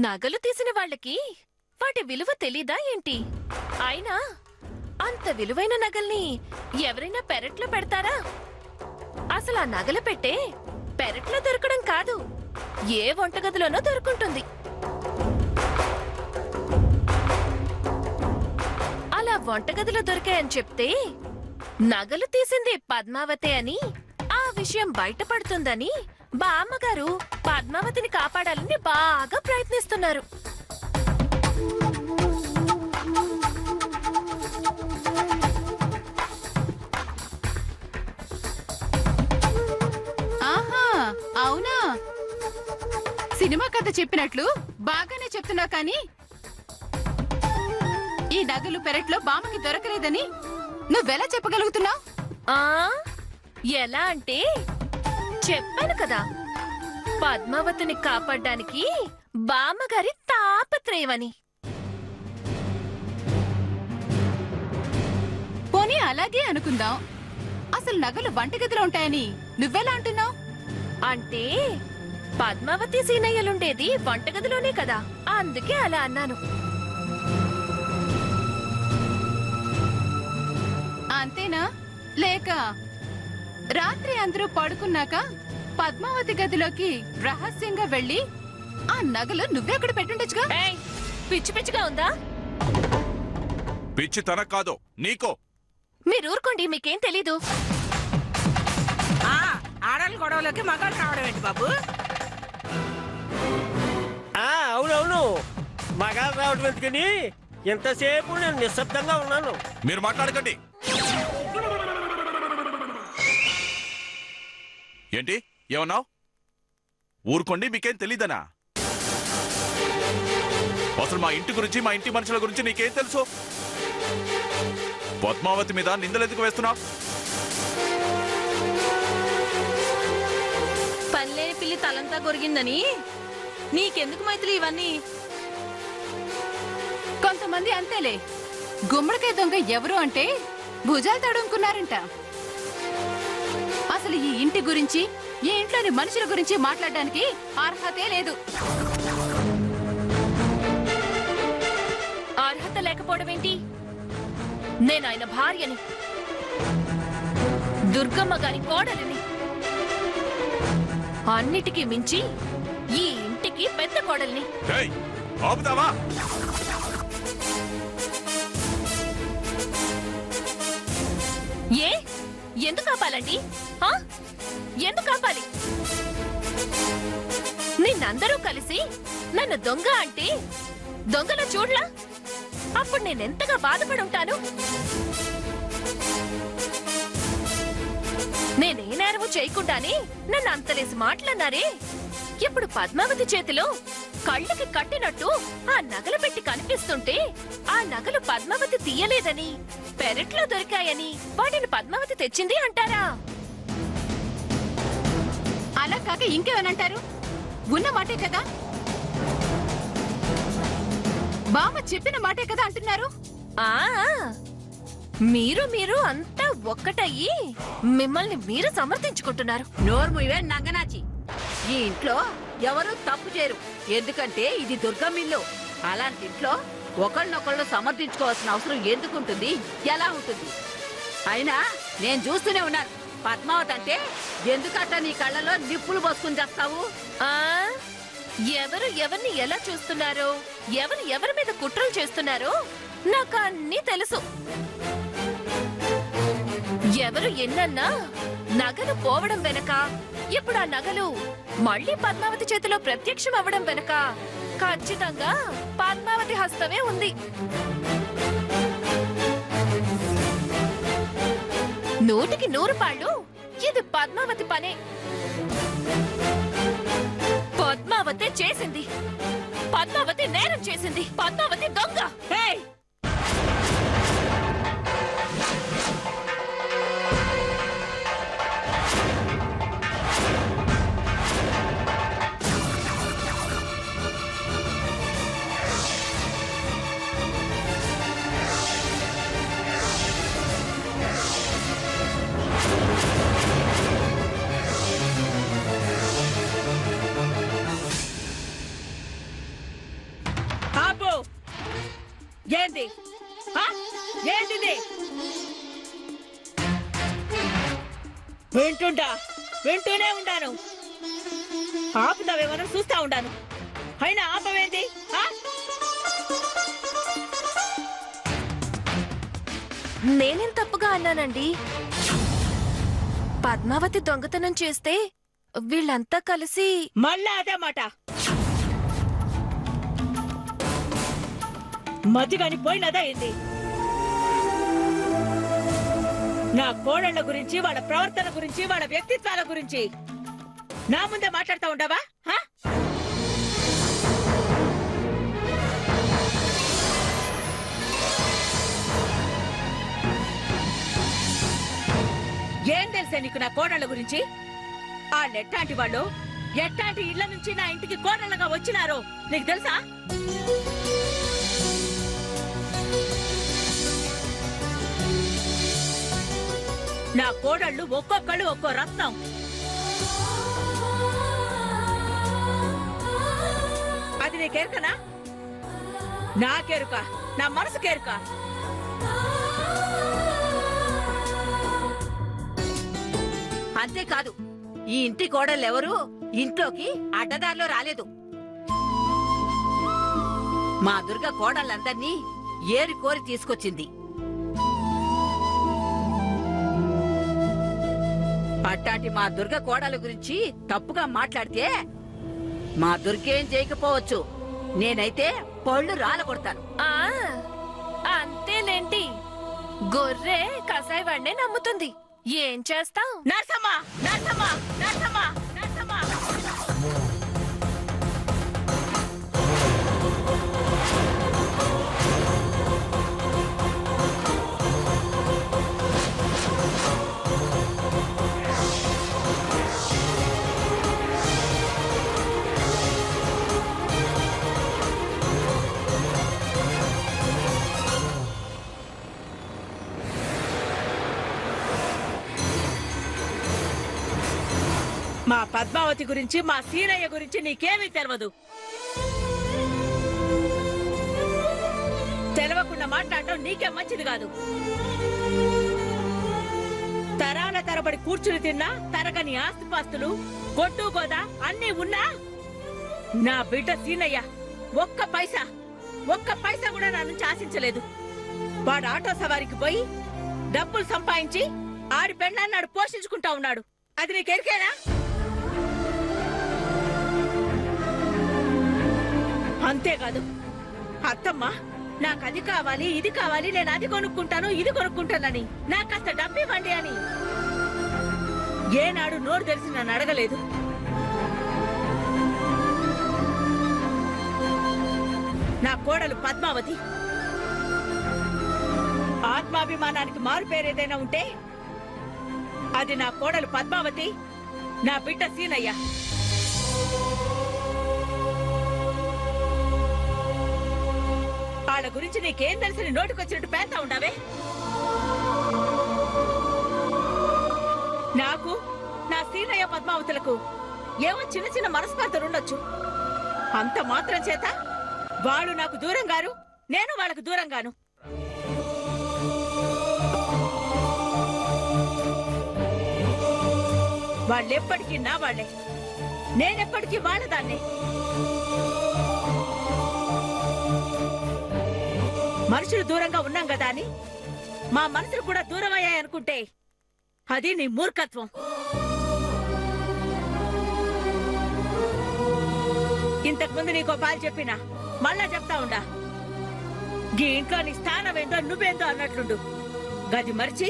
నగలు తీసిన వాళ్ళకి వాటి విలువ తెలీదా ఏంటి? అయినా అంత విలువైన నగల్ని ఎవరైనా పెరట్లో పెడతారా? అసలు ఆ నగలు పెట్టే పెరట్లో దొరకడం కాదు, ఏ వంటగదిలోనో దొరుకుంటుంది. అలా వంటగదిలో దొరికాయని చెప్తే నగలు తీసింది పద్మావతి అని, ఆ విషయం బయటపడుతుందని బామ్మగారు పద్మావతిని కాపాడాలని బాగా ప్రయత్నిస్తున్నారు. ఆహా, అవునా? సినిమా కథ చెప్పినట్లు బాగానే చెప్తున్నా కానీ ఈ నగలు పెరట్లో బామ్మకి దొరకలేదని నువ్వెలా చెప్పగలుగుతున్నావు? ఎలా అంటే చెప్పాను కదా, పద్మావతిని కాపాడడానికి బామ్మగారి తాపత్రయమని. పోనీ అలాగే అనుకుందాం. అసలు నగలు వంటగదిలో ఉంటాయని నువ్వెలా అంటున్నావు? అంటే పద్మావతి సీనయ్యలుండేది వంటగదిలోనే కదా, అందుకే అలా అన్నాను. అంతేనా? లేక రాత్రి అందరూ పడుకున్నాక పద్మావతి గదిలోకి రహస్యంగా వెళ్లి ఆ నగలు నువ్వెక్కడ పెట్టుండొచ్చుగా? పిచ్చి పిచ్చిగా ఉందా? పిచ్చి తనకు కాదు, నీకో. మీరు ఊరుకోండి, మీకేం తెలీదు. ఆడల గొడవలోకి మగాడు రావడం ఏంటి బాబు? అవునవును, మగాడు రావడం ఎందుకని ఎంతసేపు నేను నిశ్శబ్దంగా ఉన్నాను. మీరు మాట్లాడకండి. ఏంటి ఏమన్నావు? ఊరుకోండి, మీకేం తెలీదనా? అసలు మా ఇంటి గురించి, మా ఇంటి మనుషుల గురించి నీకేం తెలుసు? పద్మావతి మీద నిందలెందుకు వేస్తున్నావు? పనిలేని పిల్లి తలంతా కొరిగిందని నీకెందుకు మైత్రి ఇవన్నీ? కొంతమంది అంతేలే. గుమ్మడికాయ దొంగ ఎవరు అంటే భుజాలు తడుముకున్నారంట. అసలు ఈ ఇంటి గురించి, ఈ ఇంట్లోని మనుషుల గురించి మాట్లాడడానికి అర్హతే లేదు. అర్హత లేకపోవడం ఏంటి? నేను ఆయన భార్యని, దుర్గమ్మ గారి కోడలిని, అన్నిటికీ మించి ఈ ఇంటికి పెద్ద కోడల్ని. ఆపుతావా? ఏ ఎందుకు ఆపాలండి? ఎందుకు ఆపాలి? నిన్నందరూ కలిసి నన్ను దొంగ అంటే దొంగల చూడ్లా? అప్పుడు నేనెంతగా బాధపడి ఉంటాను. నేనే నేరము చేయకుండానే నన్ను అంతలేసి మాట్లాడినారే. ఇప్పుడు పద్మావతి చేతిలో కళ్ళకి కట్టినట్టు ఆ నగలు పెట్టి కనిపిస్తుంటే ఆ నగలు పద్మావతి తీయలేదని, పెరట్లో దొరికాయని వాటిని పద్మావతి తెచ్చింది అంటారా? అలా కాక ఇంకేమనంటారు? ఉన్న మాటే కదా, బామ్మ చెప్పిన మాటే కదా అంటున్నారు. మీరు అంతా ఒక్కటయ్యి మిమ్మల్ని మీరు సమర్థించుకుంటున్నారు. నోర్ము ఇవే నంగనాచి. ఈ ఇంట్లో ఎవరు తప్పు చేయరు, ఎందుకంటే ఇది దుర్గమ్మిల్లు. అలాంటి ఇంట్లో ఒకళ్ళనొకళ్ళు సమర్థించుకోవాల్సిన అవసరం ఎందుకుంటుంది? ఎలా ఉంటుంది? అయినా నేను చూస్తూనే ఉన్నాను, పద్మావతి అంటే ఎందుకట్ట నీ కళ్ళలో నిప్పులు పోసుకుని చేస్తావు? ఎవరు ఎవరిని ఎలా చూస్తున్నారో, ఎవరు ఎవరి మీద కుట్రలు చేస్తున్నారో నాకు అన్నీ తెలుసు. ఎవరు ఎన్నన్నా నగలు పోవడం వెనక, ఇప్పుడు ఆ నగలు మళ్ళీ పద్మావతి చేతిలో ప్రత్యక్షం అవ్వడం వెనక ఖచ్చితంగా పద్మావతి హస్తమే ఉంది. 100కి 100 పాళ్ళు ఇది పద్మావతి పనే. పద్మావతి చేసింది, పద్మావతి నేరం చేసింది, పద్మావతి దొంగ. ఆ? ఏంటిది? వింటూనే ఉండాను. ఆపుతావేమో చూస్తా ఉండాను. అయినా ఆపవేంటి? నేనేం తప్పుగా అన్నానండి? పద్మావతి దొంగతనం చేస్తే వీళ్ళంతా కలిసి మళ్ళా అదే మాట. మతిగాని పోయినదా ఏంది? నా కోడళ్ల గురించి, వాళ్ళ ప్రవర్తన గురించి, వాళ్ళ వ్యక్తిత్వాల గురించి నా ముందే మాట్లాడుతూ ఉండవా? ఏం తెలుసా నీకు నా కోడళ్ల గురించి? వాళ్ళెట్టాంటి వాళ్ళు, ఎట్టాంటి ఇళ్ల నుంచి నా ఇంటికి కోడళ్ళగా వచ్చినారో నీకు తెలుసా? నా కోడళ్ళు ఒక్కొక్కళ్ళు ఒక్కో రత్నం. అది నీకెరుకనా? నాకెరుక, నా మనసుకెరుక. అంతేకాదు, ఈ ఇంటి కోడళ్ళెవరు ఇంట్లోకి అడ్డదారిలో రాలేదు. మా దుర్గ కోడళ్ళందర్నీ ఏరి కోరి తీసుకొచ్చింది. అట్టాంటి మా దుర్గ కోడల గురించి తప్పుగా మాట్లాడితే మా దుర్గేం చేయకపోవచ్చు, నేనైతే పళ్ళు రాలగొడతాను. అంతేలేంటి, గొర్రె కసాయి వాడినే నమ్ముతుంది. ఏం చేస్తాం? నర్సమ్మా, నర్సమ్మా, నర్సమ్మా, నర్సమ్మా. మా పద్మావతి గురించి, మా సీనయ్య గురించి నీకేమీ తెలియదు. తెలవకుండా మాట్లాడటం నీకే మంచిది కాదు. తరాల తరబడి కూర్చుని తిన్నా తరగని ఆస్తిపాస్తులు, కొట్టు గోదా అన్నీ ఉన్నా నా బిడ్డ సీనయ్య ఒక్క పైసా కూడా నా నుంచి ఆశించలేదు. వాడు ఆటో సవారికి పోయి డబ్బులు సంపాదించి ఆడి పెళ్ళాన్నాడు పోషించుకుంటా ఉన్నాడు. అది నీకెరికేనా? అంతేకాదు, అత్తమ్మ నాకు అది కావాలి, ఇది కావాలి, నేను అది కొనుక్కుంటాను, ఇది కొనుక్కుంటానని నాకు కాస్త డబ్బు ఇవ్వండి అని ఏనాడు నోరు తెరిచి నన్ను అడగలేదు. నా కోడలు పద్మావతి. ఆత్మాభిమానానికి మారు పేరేదైనా ఉంటే అది నా కోడలు పద్మావతి, నా బిడ్డ సీనయ్య. వాళ్ళ గురించి నీకేం తెలిసి నోటికొచ్చినట్టు పేస్తా ఉండవే? నాకు, నా సీనయ్య పద్మావతులకు ఏవో చిన్న చిన్న మనస్పర్ధలు ఉండొచ్చు. అంత మాత్రం చేత వాళ్ళు నాకు దూరంగాను, నేను వాళ్ళకు దూరంగాను. వాళ్ళెప్పటికీ నా వాళ్లే, నేనెప్పటికీ వాళ్ళదాన్నే. మనుషులు దూరంగా ఉన్నాం కదా అని మా మనసులు కూడా దూరం అయ్యాయనుకుంటే అది నీ మూర్ఖత్వం. ఇంతకుముందు నీకో పాలు చెప్పినా మళ్ళా చెప్తా ఉండా. గీ ఇంట్లో నీ స్థానం ఏందో నువ్వేందో అన్నట్లుండు. గది మరిచి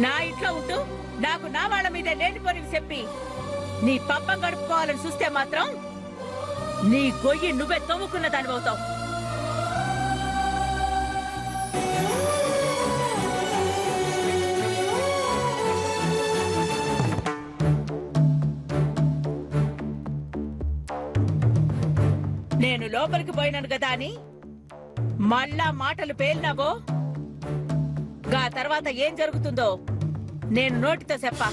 నా ఇంట్లో ఉంటూ నాకు నా వాళ్ళ మీద లేనిపోనివి చెప్పి నీ పబ్బం గడుపుకోవాలని చూస్తే మాత్రం నీ గొయ్యి నువ్వే తవ్వుకున్న దానివవుతావు. నేను లోపలికి పోయినాను కదా అని మళ్ళా మాటలు పేలినావో గా తర్వాత ఏం జరుగుతుందో నేను నోటితో చెప్పా.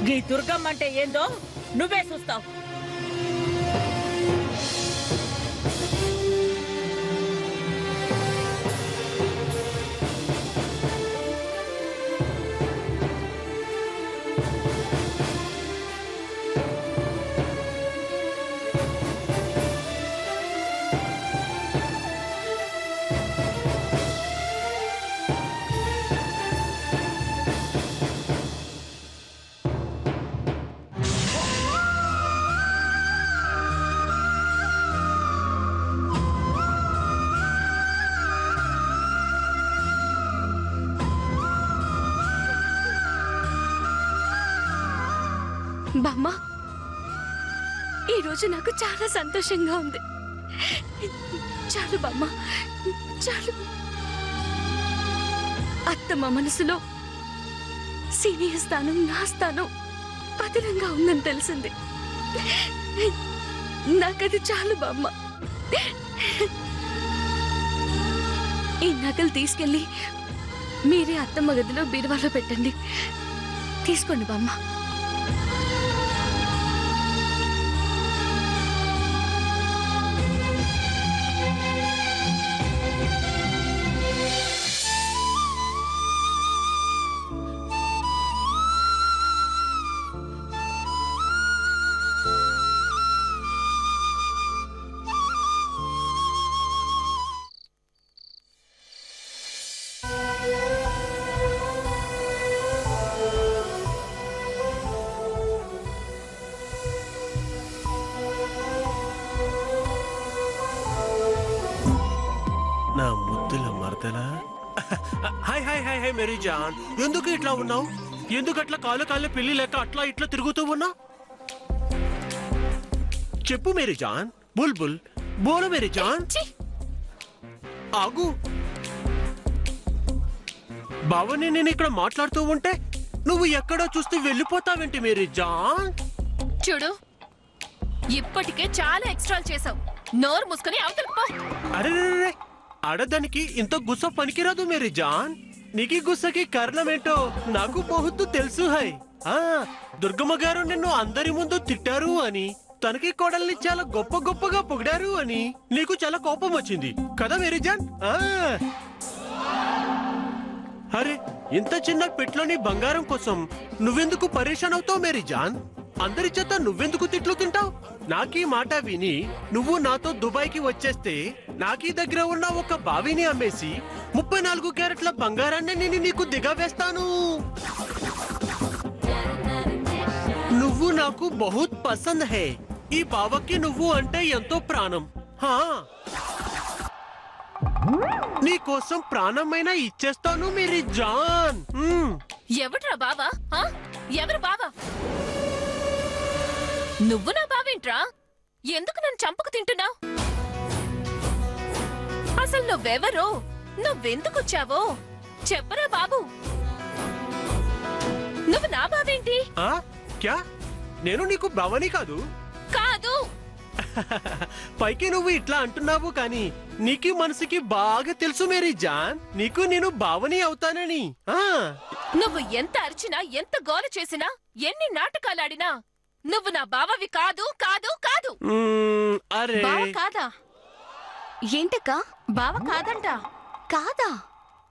గీ దుర్గమ్మ అంటే ఏందో నువ్వే చూస్తావు. బామ్మ, ఈరోజు నాకు చాలా సంతోషంగా ఉంది. చాలు బామ్మ, చాలు. అత్తమ్మ మనసులో సీనియర్ స్థానం, నా స్థానం పదిలంగా ఉందని తెలిసింది. నాకది చాలు బామ్మ. ఈ నగలు తీసుకెళ్ళి మీరే అత్తమ్మ గదిలో బీరువాలో పెట్టండి. తీసుకోండి బామ్మ. నా ముద్దుల మరదలా. హాయ్ హాయ్ హాయ్ హాయ్ మేరీ జాన్, ఎందుకు ఇట్లా ఉన్నావు? ఎందుకు అట్లా కాళ్ళు పిల్లి లెక్క అట్లా ఇట్లా తిరుగుతూ ఉన్నావు? చెప్పు మేరీ జాన్. బుల్బుల్ బోలు మేరీ జాన్. ఆగు. బావని నేను ఇక్కడ మాట్లాడుతూ ఉంటే నువ్వు ఎక్కడో చూస్తూ వెళ్ళిపోతావేంటి మేరీ జాన్? చూడు, ఇప్పటికే చాలా ఎక్స్ట్రాలు చేసావు. నోరు మూసుకొని అవతలకు పో. అరే ఆడదానికి ఇంత గుస్స పనికిరాదు మేరీ జాన్. నీకి గుస్సకి కారణమేంటో నాకు బహుత్ తెలుసు. హై దుర్గమ్మ గారు నిన్ను అందరి ముందు తిట్టారు అని, తనకి కోడల్ని చాలా గొప్పగా పొగిడారు అని నీకు చాలా కోపం వచ్చింది కదా మేరీ జాన్? అరే ఇంత చిన్న పెట్లోని బంగారం కోసం నువ్వెందుకు పరేషాన్ అవుతావు మేరీ జాన్? అందరి చేత నువ్వెందుకు తిట్లు తింటావు? నాకీ మాట విని నువ్వు నాతో దుబాయ్కి వచ్చేస్తే నాకీ దగ్గర ఉన్న ఒక బావిని అమ్మేసి 34 క్యారెట్ల బంగారాన్ని నేను నీకు దిగవేస్తాను. నువ్వు నాకు బహుత్ పసంద్ హై. ఈ బావకి నువ్వు అంటే ఎంతో ప్రాణం. నీ కోసం ప్రాణమైనా ఇచ్చేస్తాను మేరీ జాన్. ఎవడ్రా బావా? ఎవరు బావా? నువ్వు నా బావేంట్రా? ఎందుకు నన్ను చంపుకు తింటున్నావు? అసలు నువ్వెవరో, నువ్వెందుకొచ్చావో చెప్పరా బాబు. నువ్వు నా బావేంటి? క్యా? నేను నీకు బావని కాదు. కాదు. పైకి నువ్వు ఇట్లా అంటున్నావు కానీ నీకి మనసుకి బాగా తెలుసు మేరీ జాన్, నీకు నేను బావని అవుతానని. నువ్వు ఎంత అరిచినా, ఎంత గోల చేసినా, ఎన్ని నాటకాలాడినా నువ్వు నా బావవి కాదు కాదు కాదు. అరే బావ కాదా? ఏంటక్క? బావ కాదంట. కాదా?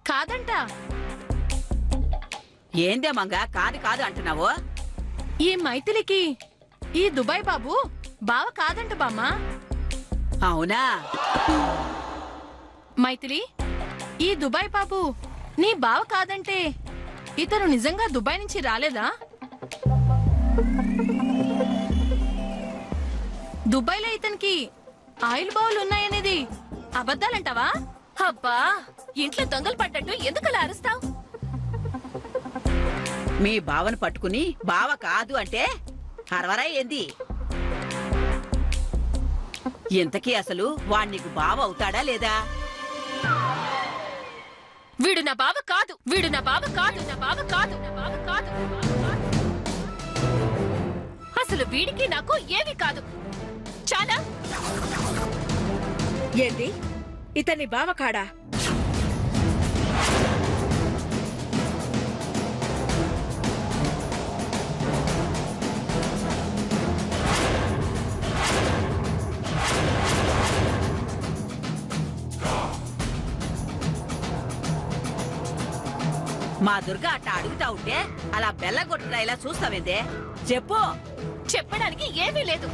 కాదంట. ఏందే మంగ కాదు కాదు అంటున్నావు? ఈ మైథిలికి ఈ దుబాయ్ బాబు బావ కాదంట బామ్మ. అవునా? మైథిలి, ఈ దుబాయ్ బాబు నీ బావ కాదంటే ఇతను నిజంగా దుబాయ్ నుంచి రాలేదా? దుబాయ్లో ఇతనికి ఆయిల్ బావులు ఉన్నాయనేది అబద్ధాలంటావా? అబ్బా, ఇంట్లో దొంగలు పడ్డట్టు ఎందుకలా అరుస్తావు? మీ బావను పట్టుకుని బావ కాదు అంటే హరవరా ఏంది? ఇంతకీ అసలు వాడు నీకు బావ అవుతాడా లేదా? వీడు నా బావ కాదు, వీడు నా బావ కాదు, నా బావ కాదు, నా బావ కాదు, నా బావ కాదు. అసలు వీడికి నాకు ఏమీ కాదు. చాలా. ఏంది ఇతని బావ కాడా? మా దుర్గ అట్ట అడుగుతా ఉంటే అలా బెల్లగొట్టురా ఇలా చూస్తావేందే? చెప్పు. చెప్పడానికి ఏమీ లేదు.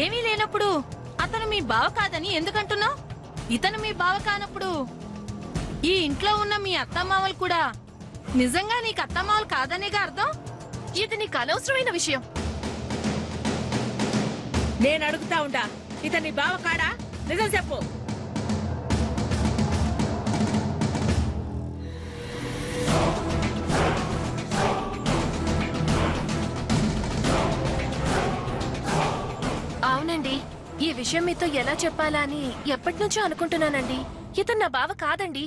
ఏమీ లేనప్పుడు అతను మీ బావ కాదని ఎందుకంటున్నావు? ఇతను మీ బావ కానప్పుడు ఈ ఇంట్లో ఉన్న మీ అత్తమామలు కూడా నిజంగా నీకు అత్తమామలు కాదనేగా అర్థం. ఇది నీకు అనవసరమైన విషయం. నేను అడుగుతా ఉంటా, ఇతని బావ కాడా? నిజం చెప్పు. అవునండి, ఈ విషయం మీతో ఎలా చెప్పాలా అని ఎప్పటి నుంచో అనుకుంటున్నానండి. ఇతను నా బావ కాదండి.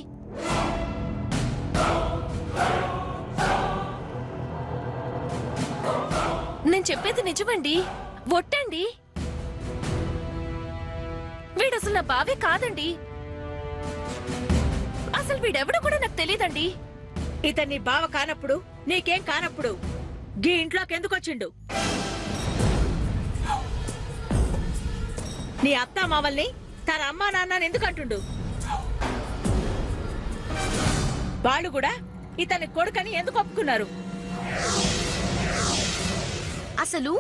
నేను చెప్పేది నిజమండి, ఒట్టండి. వీడసలు నా బావే కాదండి. అసలు వీడెవడో కూడా నాకు తెలియదండి. ఇతన్ని బావ కానప్పుడు నీకేం కానప్పుడు గీ ఇంట్లోకి ఎందుకు వచ్చిండు? నీ అత్త మామల్ని తన అమ్మా నాన్నని ఎందుకు అంటుండు? వాళ్ళు కూడా ఇతని కొడుకని ఎందుకు ఒప్పుకున్నారు? అసలు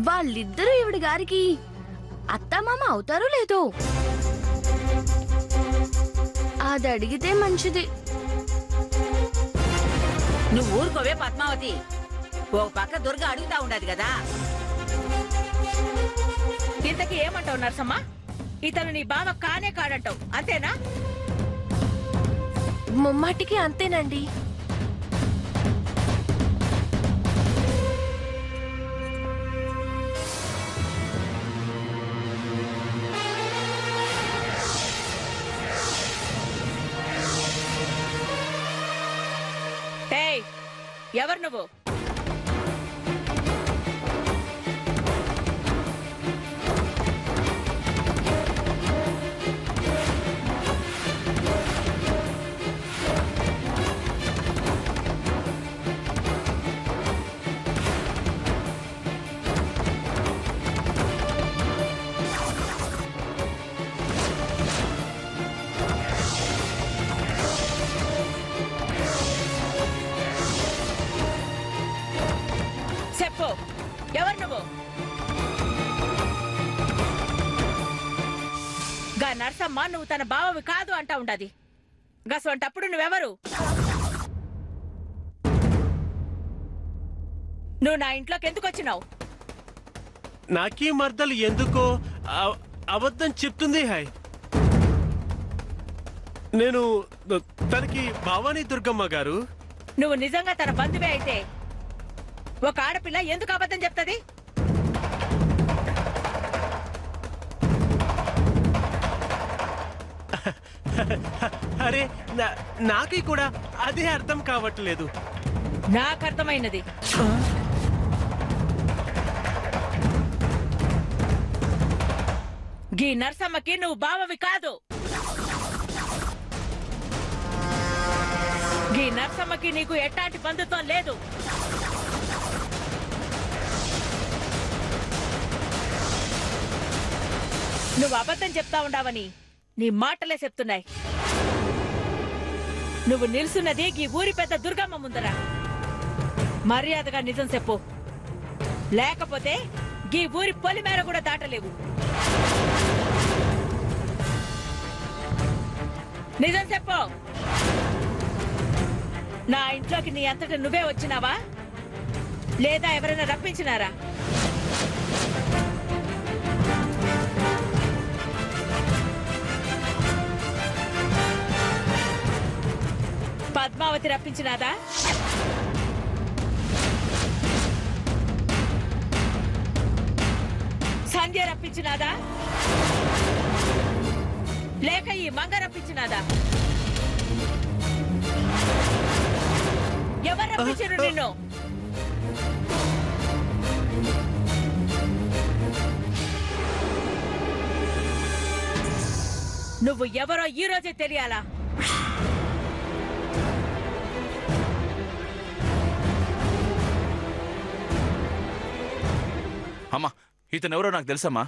వాళ్ళిద్దరూ ఈవిడ గారికి అత్తమామ అవుతారో లేదో అది అడిగితే మంచిది. నువ్వు ఊరుకోవే పద్మావతి. ఓ పక్క దుర్గ అడుగుతా ఉండదు కదా. ఇంతకీ ఏమంటావు నరసమ్మ? ఇతను నీ బావ కానే కాడంటావు, అంతేనా? ముమ్మాటికి అంతేనండి. ఏయ్, ఎవరు నువ్వు? చెప్పు, ఎవరు నువ్వు? గా నర్సమ్మ నువ్వు తన బావవి కాదు అంటా ఉండది. గసంటప్పుడు నువ్వెవరు? నువ్వు నా ఇంట్లోకి ఎందుకు వచ్చినావు? నాకీ మర్దలు ఎందుకో అబద్ధం చెప్తుంది. హాయ్, నేను తనకి భవానీ దుర్గమ్మ గారు. నువ్వు నిజంగా తన బంధువే అయితే ఒక ఆడపిల్ల ఎందుకు అబద్ధం చెప్తది? అరే నాకి కూడా అదే అర్థం కావట్లేదు. నాకు అర్థమైనది. గీ నర్సమ్మకి నువ్వు బావవి కాదు. గీ నర్సమ్మకి నీకు ఎట్లాంటి బంధుత్వం లేదు. నువ్వు అబద్ధం చెప్తా ఉండావని నీ మాటలే చెప్తున్నాయి. నువ్వు నిల్సున్నది ఈ ఊరి పెద్ద దుర్గమ్మ ముందర. మర్యాదగా నిజం చెప్పు, లేకపోతే ఈ ఊరి పొలిమేర కూడా దాటలేవు. నిజం చెప్పు. నా ఇంట్లోకి నీ అంతటా నువ్వే వచ్చినావా, లేదా ఎవరైనా రప్పించినారా? పద్మావతి రప్పించినాదా? సంధ్య రప్పించినాదా? లేక ఈ మంగ రప్పించినాదా? ఎవరు రప్పించారు నిన్ను? నువ్వు ఎవరో ఈ రోజే తెలియాలా? అమ్మా, ఇతను ఎవరో నాకు తెలుసమ్మా.